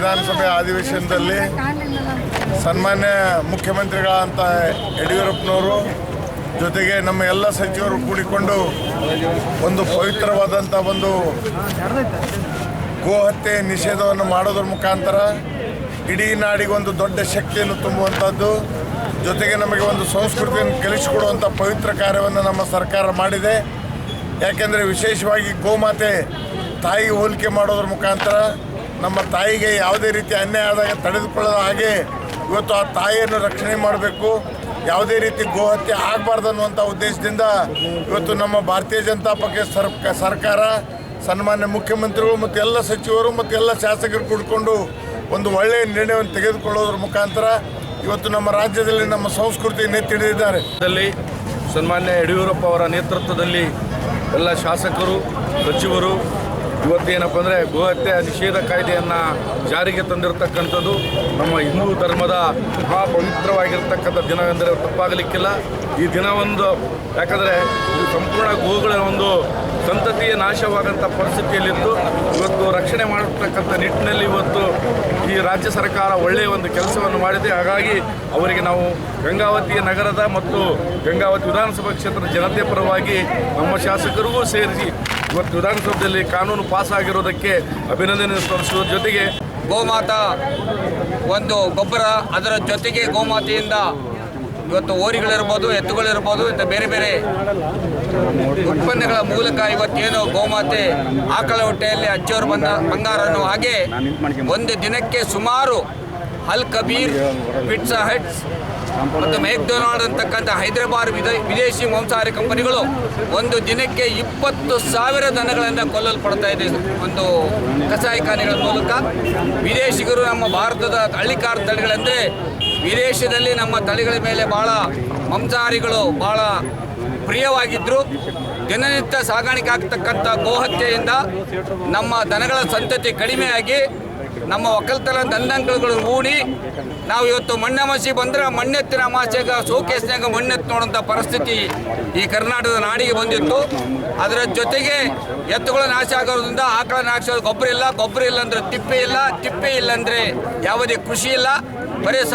ವಿಧಾನಸಭೆ ಅಧಿವೇಶನದಲ್ಲಿ ಸನ್ಮಾನ್ಯ ಮುಖ್ಯಮಂತ್ರಿಗಳಂತ ಯಡಿಯೂರಪ್ಪನವರು ಜೊತೆಗೆ ನಮ್ಮ ಎಲ್ಲ ಸಚಿವರು ಕೂಡಿಕೊಂಡು ಒಂದು ಪವಿತ್ರವಾದಂಥ ಒಂದು ಗೋಹತ್ಯೆ ನಿಷೇಧವನ್ನು ಮಾಡೋದ್ರ ಮುಖಾಂತರ ಇಡೀ ನಾಡಿಗೆ ಒಂದು ದೊಡ್ಡ ಶಕ್ತಿಯನ್ನು ತುಂಬುವಂಥದ್ದು, ಜೊತೆಗೆ ನಮಗೆ ಒಂದು ಸಂಸ್ಕೃತಿಯನ್ನು ಕಲಿಸಿಕೊಡುವಂಥ ಪವಿತ್ರ ಕಾರ್ಯವನ್ನು ನಮ್ಮ ಸರ್ಕಾರ ಮಾಡಿದೆ. ಯಾಕೆಂದರೆ ವಿಶೇಷವಾಗಿ ಗೋಮಾತೆ ತಾಯಿಗೆ ಹೋಲಿಕೆ ಮಾಡೋದ್ರ ಮುಖಾಂತರ ನಮ್ಮ ತಾಯಿಗೆ ಯಾವುದೇ ರೀತಿ ಅನ್ಯಾಯ ಆದಾಗ ತಡೆದುಕೊಳ್ಳದ ಹಾಗೆ ಇವತ್ತು ಆ ತಾಯಿಯನ್ನು ರಕ್ಷಣೆ ಮಾಡಬೇಕು, ಯಾವುದೇ ರೀತಿ ಗೋಹತ್ಯೆ ಆಗಬಾರ್ದು ಅನ್ನುವಂಥ ಉದ್ದೇಶದಿಂದ ಇವತ್ತು ನಮ್ಮ ಭಾರತೀಯ ಜನತಾ ಪಕ್ಷ ಸರ್ಕಾರ ಸನ್ಮಾನ್ಯ ಮುಖ್ಯಮಂತ್ರಿಗಳು ಮತ್ತು ಎಲ್ಲ ಸಚಿವರು ಮತ್ತು ಎಲ್ಲ ಶಾಸಕರು ಕೂಡಿಕೊಂಡು ಒಂದು ಒಳ್ಳೆಯ ನಿರ್ಣಯವನ್ನು ತೆಗೆದುಕೊಳ್ಳೋದ್ರ ಮುಖಾಂತರ ಇವತ್ತು ನಮ್ಮ ರಾಜ್ಯದಲ್ಲಿ ನಮ್ಮ ಸಂಸ್ಕೃತಿಯನ್ನು ಎತ್ತಿಡಿದಿದ್ದಾರೆ. ಸನ್ಮಾನ್ಯ ಯಡಿಯೂರಪ್ಪ ಅವರ ನೇತೃತ್ವದಲ್ಲಿ ಎಲ್ಲ ಶಾಸಕರು ಸಚಿವರು ಇವತ್ತೇನಪ್ಪ ಅಂದರೆ ಗೋಹತ್ಯೆ ನಿಷೇಧ ಕಾಯ್ದೆಯನ್ನು ಜಾರಿಗೆ ತಂದಿರತಕ್ಕಂಥದ್ದು ನಮ್ಮ ಹಿಂದೂ ಧರ್ಮದ ಮಹಾ ಪವಿತ್ರವಾಗಿರ್ತಕ್ಕಂಥ ದಿನವೆಂದರೆ ತಪ್ಪಾಗಲಿಕ್ಕಿಲ್ಲ. ಈ ದಿನವೊಂದು ಯಾಕಂದರೆ ಇದು ಸಂಪೂರ್ಣ ಗೋಗಳ ಒಂದು ಸಂತತಿಯ ನಾಶವಾದಂಥ ಪರಿಸ್ಥಿತಿಯಲ್ಲಿದ್ದು ಇವತ್ತು ರಕ್ಷಣೆ ಮಾಡತಕ್ಕಂಥ ನಿಟ್ಟಿನಲ್ಲಿ ಇವತ್ತು ಈ ರಾಜ್ಯ ಸರ್ಕಾರ ಒಳ್ಳೆಯ ಒಂದು ಕೆಲಸವನ್ನು ಮಾಡಿದೆ. ಹಾಗಾಗಿ ಅವರಿಗೆ ನಾವು ಗಂಗಾವತಿ ನಗರದ ಮತ್ತು ಗಂಗಾವತಿ ವಿಧಾನಸಭಾ ಕ್ಷೇತ್ರದ ಜನತೆ ಪರವಾಗಿ ನಮ್ಮ ಶಾಸಕರಿಗೂ ಸೇರಿಸಿ ಇವತ್ತು ವಿಧಾನಸಭೆಯಲ್ಲಿ ಕಾನೂನು ಪಾಸ್ ಆಗಿರೋದಕ್ಕೆ ಅಭಿನಂದನೆ ಸಲ್ಲಿಸುವ ಜೊತೆಗೆ ಗೋಮಾತಾ ಒಂದು ಗೊಬ್ಬರ, ಅದರ ಜೊತೆಗೆ ಗೋಮಾತೆಯಿಂದ ಇವತ್ತು ಓರಿಗಳಿರ್ಬೋದು, ಎತ್ತುಗಳಿರ್ಬೋದು, ಇಂಥ ಬೇರೆ ಬೇರೆ ಉತ್ಪನ್ನಗಳ ಮೂಲಕ ಇವತ್ತೇನು ಗೋಮಾತೆ ಆಕಳ ಹೊಟ್ಟೆಯಲ್ಲಿ ಅಚ್ಚೋರು ಬಂಗಾರನ್ನು ಹಾಗೆ ಒಂದು ದಿನಕ್ಕೆ ಸುಮಾರು ಅಲ್ ಕಬೀರ್, ಪಿಟ್ಸಾ ಹಟ್ಸ್ ಮತ್ತು ಮೆಕ್ಡೊನಾಲ್ಡ್ ಅಂತಕ್ಕಂಥ ಹೈದರಾಬಾದ್ ವಿದೇಶಿ ಮಾಂಸಾಹಾರಿ ಕಂಪನಿಗಳು ಒಂದು ದಿನಕ್ಕೆ 20,000 ದನಗಳನ್ನು ಕೊಲ್ಲಲ್ಪಡ್ತಾ ಇದೆ ಒಂದು ಕಸಾಯಿಖಾನೆಗಳ ಮೂಲಕ. ವಿದೇಶಿಗರು ನಮ್ಮ ಭಾರತದ ಹಳ್ಳಿಕಾರ ತಳಿಗಳಂದರೆ ವಿದೇಶದಲ್ಲಿ ನಮ್ಮ ತಳಿಗಳ ಮೇಲೆ ಭಾಳ ಮಾಂಸಾಹಾರಿಗಳು ಭಾಳ ಪ್ರಿಯವಾಗಿದ್ದರು. ದಿನನಿತ್ಯ ಸಾಗಾಣಿಕೆ ಆಗ್ತಕ್ಕಂಥ ಗೋಹತ್ಯೆಯಿಂದ ನಮ್ಮ ದನಗಳ ಸಂತತಿ ಕಡಿಮೆಯಾಗಿ ನಮ್ಮ ಒಕ್ಕಲ್ತನ ದಂದಂಗಳು ಹೂಡಿ ನಾವು ಇವತ್ತು ಮಣ್ಣಮಾಸೆ ಬಂದರೆ ಮಣ್ಣೆತ್ತಿನ ಅಮಾಸೆಗೆ ಶೋಕೇಸ್ನಾಗ ಮಣ್ಣೆತ್ತು ನೋಡೋಂಥ ಪರಿಸ್ಥಿತಿ ಈ ಕರ್ನಾಟಕದ ನಾಡಿಗೆ ಬಂದಿತ್ತು. ಅದರ ಜೊತೆಗೆ ಎತ್ತುಗಳ ನಾಶ ಆಗೋದ್ರಿಂದ ಆಕಳ ನಾಶ, ಗೊಬ್ಬರ ಇಲ್ಲ ಅಂದರೆ ತಿಪ್ಪೆ ಇಲ್ಲ ಅಂದರೆ ಯಾವುದೇ ಕೃಷಿ ಇಲ್ಲ, ಬರೀ